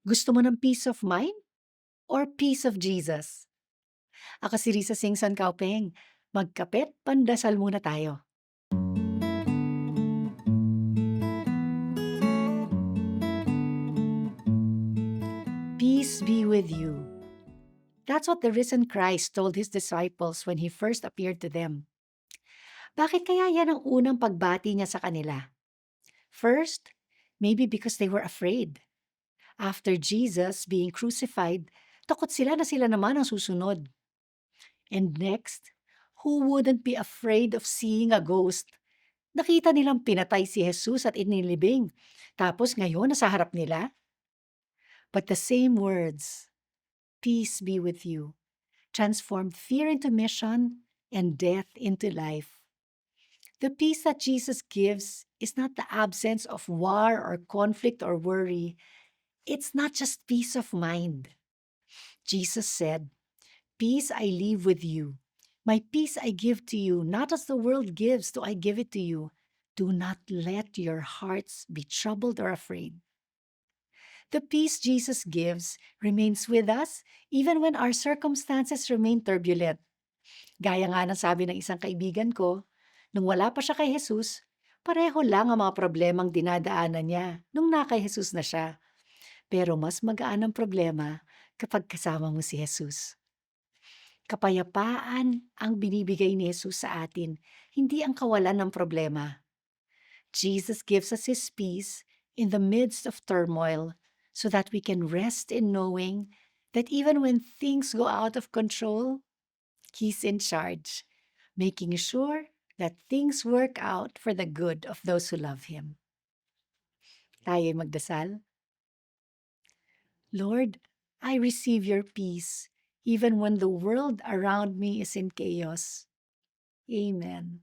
Gusto mo ng peace of mind or peace of Jesus? Ako si Risa Singson Kaupeng. Magkapet, pandasal muna tayo. Peace be with you. That's what the risen Christ told his disciples when he first appeared to them. Bakit kaya yan ang unang pagbati niya sa kanila? First, maybe because they were afraid. After Jesus being crucified, takot sila naman ang susunod. And next, who wouldn't be afraid of seeing a ghost? Nakita nilang pinatay si Jesus at inilibing. Tapos ngayon, nasa harap nila. But the same words, peace be with you, transformed fear into mission and death into life. The peace that Jesus gives is not the absence of war or conflict or worry. It's not just peace of mind. Jesus said, peace I leave with you. My peace I give to you, not as the world gives, do I give it to you. Do not let your hearts be troubled or afraid. The peace Jesus gives remains with us even when our circumstances remain turbulent. Gaya nga ng sabi ng isang kaibigan ko, nung wala pa siya kay Jesus, pareho lang ang mga problemang dinadaanan niya nung na kay Jesus na siya. Pero mas magaan ang problema kapag kasama mo si Jesus. Kapayapaan ang binibigay ni Jesus sa atin, hindi ang kawalan ng problema. Jesus gives us His peace in the midst of turmoil so that we can rest in knowing that even when things go out of control, He's in charge, making sure that things work out for the good of those who love Him. Tayo'y magdasal. Lord, I receive your peace even when the world around me is in chaos. Amen.